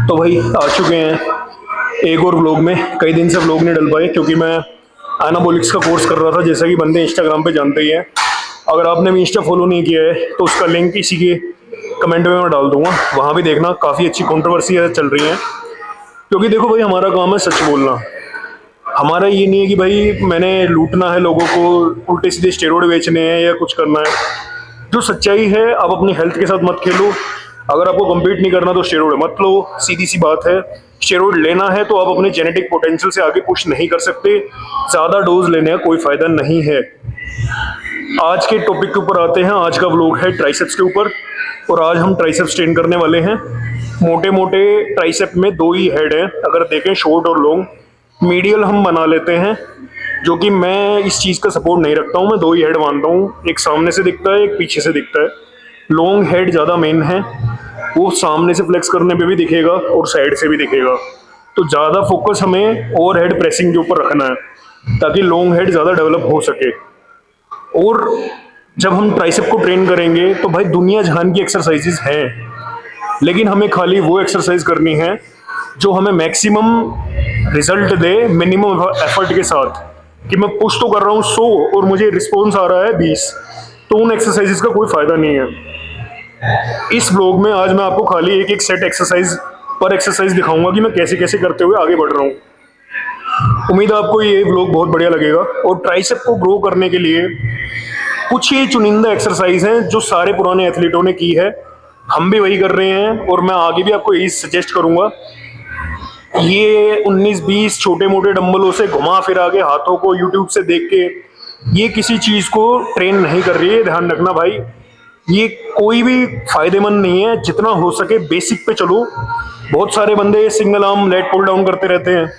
तो भाई आ चुके हैं एक और व्लॉग में। कई दिन से व्लॉग नहीं डल पाए क्योंकि मैं एनाबॉलिक्स का कोर्स कर रहा था, जैसा कि बंदे इंस्टाग्राम पे जानते ही हैं। अगर आपने भी इंस्टा फॉलो नहीं किया है तो उसका लिंक इसी के कमेंट में मैं डाल दूंगा, वहाँ भी देखना। काफ़ी अच्छी कंट्रोवर्सी चल रही है क्योंकि देखो भाई, हमारा काम है सच बोलना। हमारा ये नहीं है कि भाई मैंने लूटना है लोगों को, उल्टे सीधे स्टेरॉइड बेचने हैं या कुछ करना है। जो सच्चाई है, आप अपनी हेल्थ के साथ मत खेलो। अगर आपको कम्पीट नहीं करना तो स्टेरॉइड मत लो, सीधी सी बात है। स्टेरॉइड लेना है तो आप अपने जेनेटिक पोटेंशियल से आगे पुश नहीं कर सकते। ज़्यादा डोज लेने का कोई फ़ायदा नहीं है। आज के टॉपिक के ऊपर आते हैं। आज का व्लॉग है ट्राइसेप्स के ऊपर, और आज हम ट्राइसेप्स ट्रेन करने वाले हैं। मोटे मोटे ट्राइसेप में दो ही हेड हैं, अगर देखें शॉर्ट और लॉन्ग। मीडियल हम बना लेते हैं, जो कि मैं इस चीज़ का सपोर्ट नहीं रखता हूँ। मैं दो ही हेड मानता हूँ, एक सामने से दिखता है, एक पीछे से दिखता है। लॉन्ग हेड ज़्यादा मेन है, वो सामने से फ्लेक्स करने पे भी दिखेगा और साइड से भी दिखेगा। तो ज़्यादा फोकस हमें ओवर हेड प्रेसिंग के ऊपर रखना है ताकि लॉन्ग हेड ज़्यादा डेवलप हो सके। और जब हम ट्राइसेप को ट्रेन करेंगे तो भाई दुनिया जहान की एक्सरसाइजेज हैं, लेकिन हमें खाली वो एक्सरसाइज करनी है जो हमें मैक्सिमम रिजल्ट दे मिनिमम एफर्ट के साथ। कि मैं पुश तो कर रहा हूँ 100 और मुझे रिस्पॉन्स आ रहा है 20, तो उन एक्सरसाइजेज का कोई फायदा नहीं है। इस ब्लॉग में आज मैं आपको खाली एक एक सेट एक्सरसाइज पर एक्सरसाइज दिखाऊंगा कि मैं कैसे कैसे करते हुए आगे बढ़ रहा हूँ। उम्मीद है आपको ये ब्लॉग बहुत बढ़िया लगेगा। और ट्राइसेप को ग्रो करने के लिए कुछ ही चुनिंदा एक्सरसाइज हैं जो सारे पुराने एथलीटों ने की है, हम भी वही कर रहे हैं और मैं आगे भी आपको यही सजेस्ट करूंगा। ये 19-20 छोटे मोटे डंबलों से घुमा फिरा के, हाथों को यूट्यूब से देख के, ये किसी चीज को ट्रेन नहीं कर रही है। ध्यान रखना भाई, ये कोई भी फायदेमंद नहीं है। जितना हो सके बेसिक पे चलो। बहुत सारे बंदे single arm lat pull down करते रहते हैं,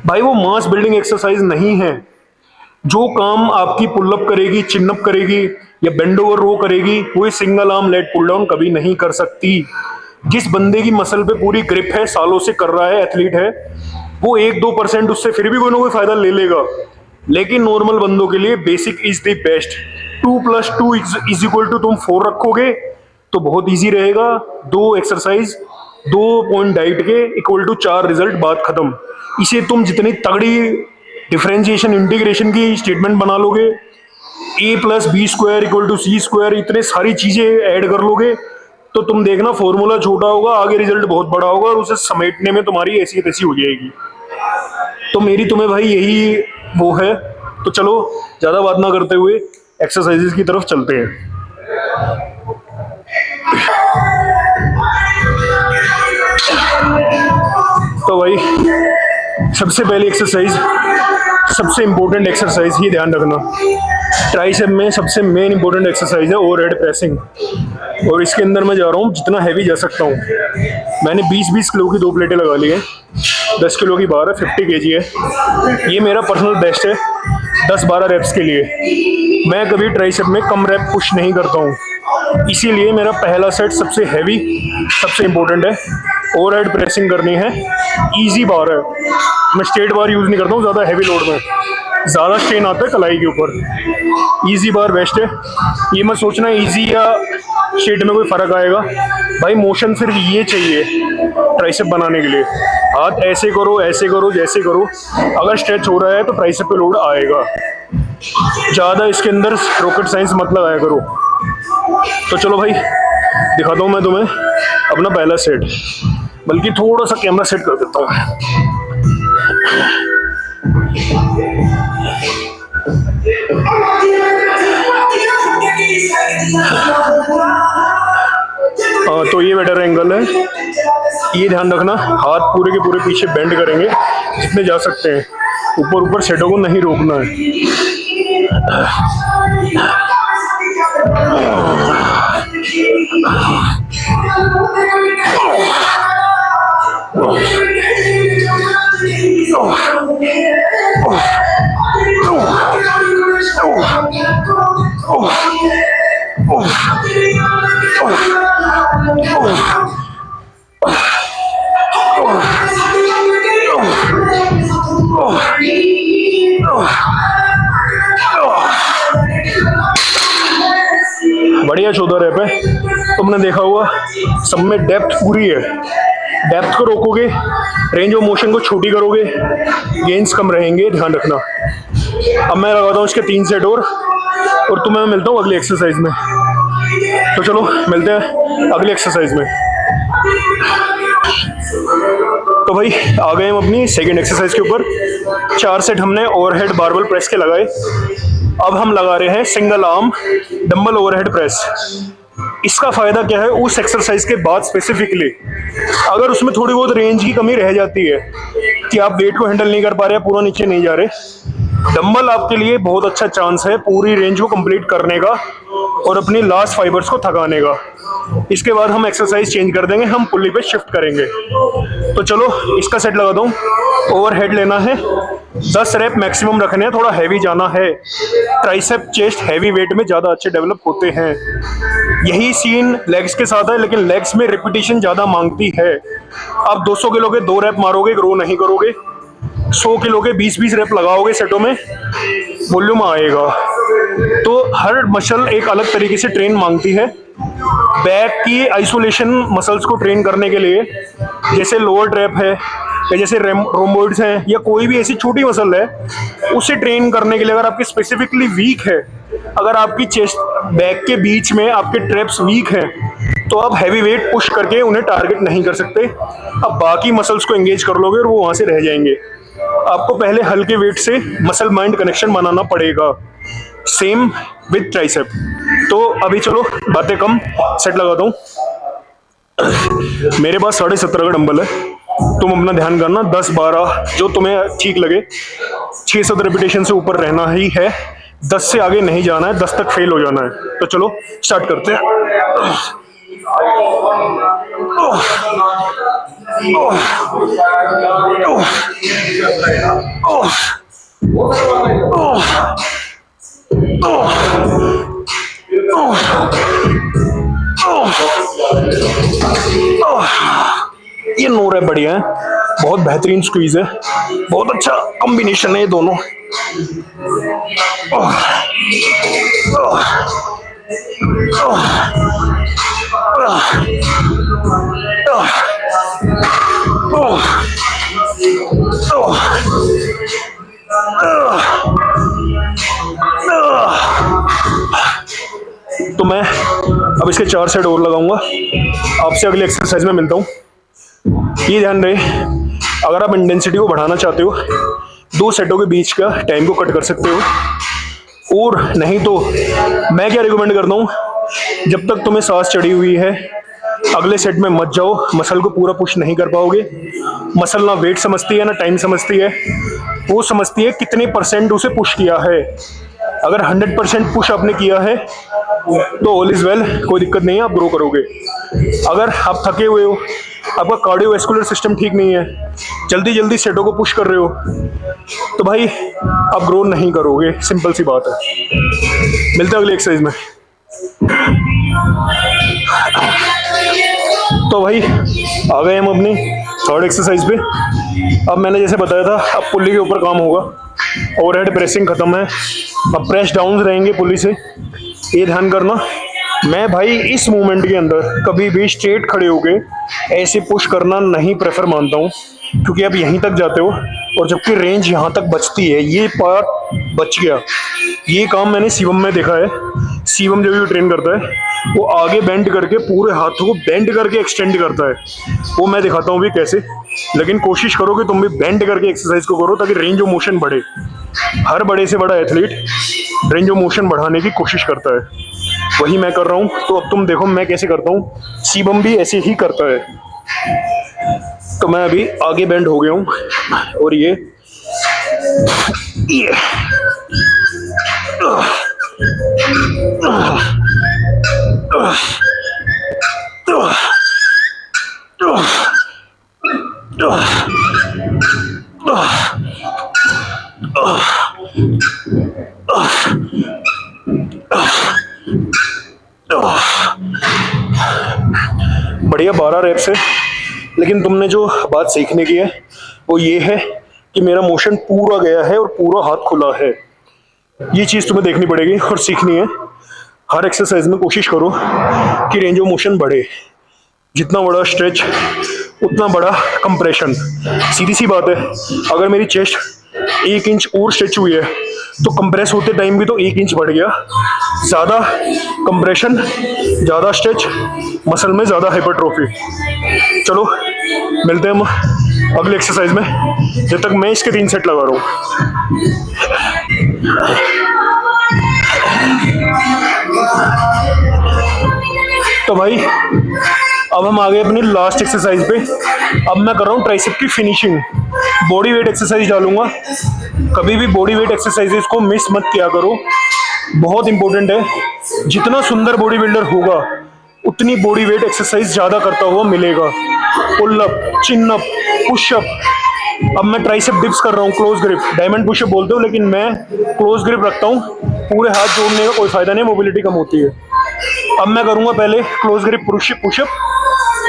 भाई वो मास बिल्डिंग एक्सरसाइज नहीं है। जो काम आपकी पुलअप करेगी, चिनअप करेगी या बेंड ओवर रो करेगी, वो single arm lat pull down कभी नहीं कर सकती। जिस बंदे की मसल पे पूरी ग्रिप है, सालों से कर रहा है, एथलीट है, वो 1-2% उससे फिर भी कोई ना कोई फायदा ले लेगा। लेकिन नॉर्मल बंदों के लिए basic is the best. 2+2 is equal to तुम 4 रखोगे तो बहुत इजी रहेगा। 2 एक्सरसाइज 2 पॉइंट डाइट के इक्वल टू 4 रिजल्ट, बात खत्म। इसे तुम जितनी तगड़ी डिफरेंशिएशन इंटीग्रेशन की स्टेटमेंट बना लोगे, A+B² इक्वल टू C², इतने सारी चीजें ऐड कर लोगे तो तुम देखना फॉर्मूला छोटा होगा, आगे रिजल्ट बहुत बड़ा होगा और उसे समेटने में तुम्हारी ऐसी तैसी हो जाएगी। तो मेरी तुम्हें भाई यही वो है। तो चलो ज्यादा बात ना करते हुए एक्सरसाइजेस की तरफ चलते हैं। तो भाई सबसे पहली एक्सरसाइज, सबसे इंपॉर्टेंट एक्सरसाइज, ही ध्यान रखना, ट्राइसेप में सबसे मेन इंपॉर्टेंट एक्सरसाइज है ओवरहेड प्रेसिंग। और इसके अंदर मैं जा रहा हूँ जितना हैवी जा सकता हूँ। मैंने 20-20 किलो की 2 प्लेटें लगा ली हैं, 10 किलो की बार है, 50 kg है। ये मेरा पर्सनल बेस्ट है 10-12 रेप्स के लिए। मैं कभी ट्राइसेप में कम रेप पुश नहीं करता हूँ, इसीलिए मेरा पहला सेट सबसे हैवी, सबसे इंपॉर्टेंट है। ओवरहेड प्रेसिंग करनी है, इजी बार है। मैं स्ट्रेट बार यूज़ नहीं करता हूँ ज़्यादा हैवी लोड में, ज़्यादा स्ट्रेन आता है कलाई के ऊपर। इजी बार बेस्ट है। ये मत सोचना इजी या स्ट्रेट में कोई फ़र्क आएगा, भाई मोशन सिर्फ ये चाहिए ट्राइसेप बनाने के लिए। हाथ ऐसे करो, ऐसे करो, जैसे करो, अगर स्ट्रेच हो रहा है तो ट्राइसेप पे लोड आएगा। ज़्यादा इसके अंदर रॉकेट साइंस मत लगाया करो। तो चलो भाई दिखाता हूँ मैं तुम्हें अपना पहला सेट, बल्कि थोड़ा सा कैमरा सेट कर देता हूँ। तो ये बेटर एंगल है, ये ध्यान रखना। हाथ पूरे के पूरे पीछे बेंड करेंगे जितने जा सकते हैं, ऊपर ऊपर सेटों को नहीं रोकना है। बढ़िया 14 रैप है। तुमने देखा होगा सब में डेप्थ पूरी है, डेप्थ को रोकोगे, रेंज ऑफ मोशन को छोटी करोगे, गेंस कम रहेंगे, ध्यान रखना। अब मैं लगाता हूँ इसके 3 सेट और तुम्हें मैं मिलता हूँ अगली एक्सरसाइज में। तो चलो मिलते हैं अगली एक्सरसाइज में। तो भाई आ गए हम अपनी सेकंड एक्सरसाइज के ऊपर। 4 सेट हमने ओवरहेड बारबल प्रेस के लगाए। अब हम लगा रहे हैं single arm dumbbell overhead press. इसका फायदा क्या है, उस एक्सरसाइज के बाद स्पेसिफिकली अगर उसमें थोड़ी बहुत रेंज की कमी रह जाती है कि आप वेट को हैंडल नहीं कर पा रहे, पूरा नीचे नहीं जा रहे, डंबल आपके लिए बहुत अच्छा चांस है पूरी रेंज को कंप्लीट करने का और अपनी लास्ट फाइबर्स को थकाने का। इसके बाद हम एक्सरसाइज चेंज कर देंगे, हम पुल्ली पे शिफ्ट करेंगे। तो चलो इसका सेट लगा दूं। ओवरहेड लेना है, 10 रैप मैक्सिमम रखने हैं, थोड़ा हैवी जाना है। ट्राइसेप चेस्ट हैवी वेट में ज़्यादा अच्छे डेवलप होते हैं। यही सीन लेग्स के साथ है, लेकिन लेग्स में रिपीटिशन ज़्यादा मांगती है। आप 200 किलो के 2 रैप मारोगे, ग्रो नहीं करोगे। 100 किलो के 20-20 रैप लगाओगे सेटों में, वॉल्यूम आएगा। तो हर मसल एक अलग तरीके से ट्रेन मांगती है। बैक की आइसोलेशन मसल्स को ट्रेन करने के लिए, जैसे लोअर ट्रैप है या जैसे रोम्बोइड्स हैं या कोई भी ऐसी छोटी मसल है, उसे ट्रेन करने के लिए अगर आपकी स्पेसिफिकली वीक है, अगर आपकी चेस्ट बैक के बीच में आपके ट्रैप्स वीक हैं, तो आप हैवी वेट पुश करके उन्हें टारगेट नहीं कर सकते। अब बाकी मसल्स को एंगेज कर लोगे और वो वहां से रह जाएंगे। आपको पहले हल्के वेट से मसल माइंड कनेक्शन बनाना पड़ेगा। Same with tricep. तो अभी चलो बातें कम, सेट लगाता हूँ। मेरे पास 17.5 का डंबल है। तुम अपना ध्यान करना, 10-12 जो तुम्हें ठीक लगे। 6-7 रेपिटेशन से ऊपर रहना ही है, 10 से आगे नहीं जाना है, 10 तक फेल हो जाना है। तो चलो स्टार्ट करते हैं। ये 9 रैप बढ़िया है, बहुत बेहतरीन स्क्वीज है, बहुत अच्छा कॉम्बिनेशन है ये दोनों। तो मैं अब इसके 4 सेट और लगाऊंगा। आपसे अगली एक्सरसाइज में मिलता हूँ। ये ध्यान रहे, अगर आप इंटेंसिटी को बढ़ाना चाहते हो, 2 सेटों के बीच का टाइम को कट कर सकते हो। और नहीं तो मैं क्या रिकमेंड करता हूँ, जब तक तुम्हें सांस चढ़ी हुई है अगले सेट में मत जाओ, मसल को पूरा पुश नहीं कर पाओगे। मसल ना वेट समझती है ना टाइम समझती है, वो समझती है कितने परसेंट उसे पुश किया है। अगर 100% पुश आपने किया है तो ऑल इज वेल, कोई दिक्कत नहीं है, आप ग्रो करोगे। अगर आप थके हुए हो, आपका कार्डियोवैस्कुलर सिस्टम ठीक नहीं है, जल्दी जल्दी सेटों को पुश कर रहे हो, तो भाई आप ग्रो नहीं करोगे, सिंपल सी बात है। मिलते हैं अगली एक्सरसाइज में। तो भाई आ गए हम अपनी थर्ड एक्सरसाइज पे। अब मैंने जैसे बताया था, अब पुल्ली के ऊपर काम होगा। ओवरहेड प्रेसिंग खत्म है, अब प्रेस डाउन रहेंगे पुल्ली से। ये ध्यान करना, मैं भाई इस मूवमेंट के अंदर कभी भी स्ट्रेट खड़े होके ऐसे पुश करना नहीं प्रेफर मानता हूँ, क्योंकि आप यहीं तक जाते हो और जबकि रेंज यहाँ तक बचती है, ये पार्ट बच गया। ये काम मैंने शिवम में देखा है। शिवम जब भी ट्रेन करता है, वो आगे बेंड करके पूरे हाथों को बेंड करके एक्सटेंड करता है। वो मैं दिखाता हूँ भी कैसे, लेकिन कोशिश करो कि तुम भी बेंड करके एक्सरसाइज को करो ताकि रेंज ऑफ मोशन बढ़े। हर बड़े से बड़ा एथलीट रेंज ऑफ मोशन बढ़ाने की कोशिश करता है, वही मैं कर रहा हूँ। तो अब तुम देखो मैं कैसे करता हूँ, शिवम भी ऐसे ही करता है। तो मैं अभी आगे बेंड हो गया हूँ और ये बढ़िया 12 रेप्स है। लेकिन तुमने जो बात सीखने की है वो ये है कि मेरा मोशन पूरा गया है और पूरा हाथ खुला है। ये चीज़ तुम्हें देखनी पड़ेगी और सीखनी है। हर एक्सरसाइज में कोशिश करो कि रेंज ऑफ मोशन बढ़े। जितना बड़ा स्ट्रेच उतना बड़ा कंप्रेशन। सीधी सी बात है, अगर मेरी चेस्ट 1 इंच और स्ट्रेच हुई है तो कंप्रेस होते टाइम भी तो 1 इंच बढ़ गया। ज़्यादा कंप्रेशन, ज़्यादा स्ट्रेच, मसल में ज़्यादा हाइपरट्रोफी। चलो मिलते हैं हम अगले एक्सरसाइज में, जब तक मैं इसके 3 सेट लगा रहा हूँ। तो भाई अब हम आ गए अपनी लास्ट एक्सरसाइज पे। अब मैं कर रहा हूँ ट्राइसेप की फिनिशिंग। बॉडी वेट एक्सरसाइज डालूंगा। कभी भी बॉडी वेट एक्सरसाइजेस को मिस मत किया करो, बहुत इंपॉर्टेंट है। जितना सुंदर बॉडी बिल्डर होगा उतनी बॉडी वेट एक्सरसाइज ज़्यादा करता हुआ मिलेगा। Pullup, chinup, pushup. अब मैं ट्राइसेप डिप्स कर रहा हूँ, क्लोज ग्रिप। डायमंड पुशअप बोलते हो लेकिन मैं क्लोज ग्रिप रखता हूँ। पूरे हाथ जोड़ने का कोई फायदा नहीं, मोबिलिटी कम होती है। अब मैं करूँगा पहले क्लोज ग्रिप पुशअप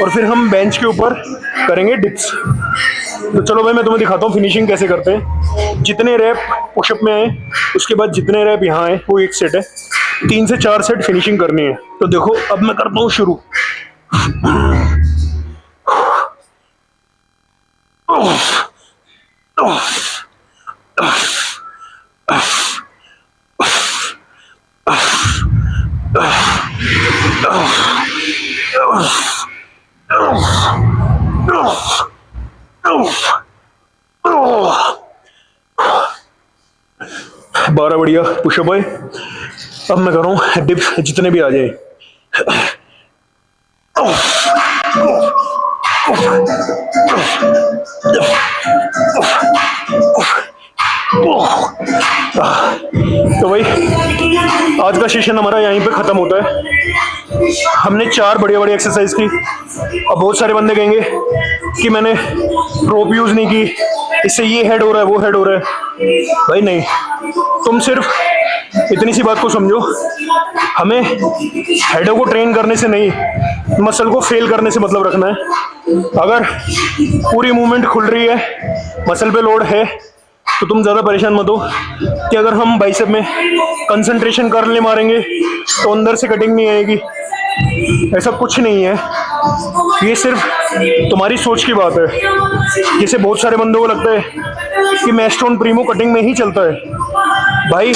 और फिर हम बेंच के ऊपर करेंगे डिप्स। तो चलो भाई मैं तुम्हें दिखाता हूँ फिनिशिंग कैसे करते हैं। जितने रैप पुशअप में आए उसके बाद जितने रैप यहाँ आए वो एक सेट है। 3 से 4 सेट फिनिशिंग करनी है। तो देखो अब मैं करता हूँ शुरू। बारह बढ़िया पुशअप है। अब मैं कर रहा हूँ डिप्स, जितने भी आ जाए। तो भाई आज का सेशन हमारा यहीं पे खत्म होता है। हमने 4 बढ़िया बढ़िया एक्सरसाइज की। अब बहुत सारे बंदे कहेंगे कि मैंने रोप यूज नहीं की, इससे ये हेड हो रहा है वो हेड हो रहा है। भाई नहीं, तुम सिर्फ इतनी सी बात को समझो, हमें हेडों को ट्रेन करने से नहीं, मसल को फेल करने से मतलब रखना है। अगर पूरी मूवमेंट खुल रही है, मसल पे लोड है, तो तुम ज़्यादा परेशान मत हो कि अगर हम बाइसेप में कंसंट्रेशन कर ले मारेंगे तो अंदर से कटिंग नहीं आएगी। ऐसा कुछ नहीं है, ये सिर्फ तुम्हारी सोच की बात है। जैसे बहुत सारे बंदों को लगता है कि मैस्टोन प्रीमो कटिंग में ही चलता है। भाई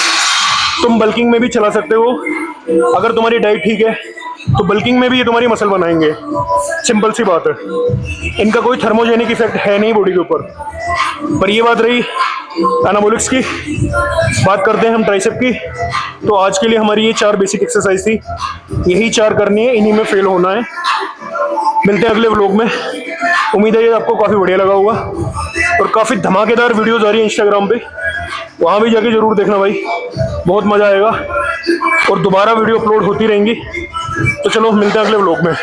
तुम बल्किंग में भी चला सकते हो, अगर तुम्हारी डाइट ठीक है तो बल्किंग में भी ये तुम्हारी मसल बनाएंगे। सिंपल सी बात है, इनका कोई थर्मोजेनिक इफेक्ट है नहीं बॉडी के ऊपर। पर ये बात रही एनाबॉलिक्स की, बात करते हैं हम ट्राइसेप की। तो आज के लिए हमारी ये 4 बेसिक एक्सरसाइज थी, यही 4 करनी है, इन्हीं में फेल होना है। मिलते हैं अगले व्लॉग में। उम्मीद है ये आपको काफ़ी बढ़िया लगा होगा और काफ़ी धमाकेदार वीडियोज़ आ रही है इंस्टाग्राम पे, वहाँ भी जाके ज़रूर देखना भाई, बहुत मज़ा आएगा और दोबारा वीडियो अपलोड होती रहेंगी। तो चलो मिलते हैं अगले व्लॉग में।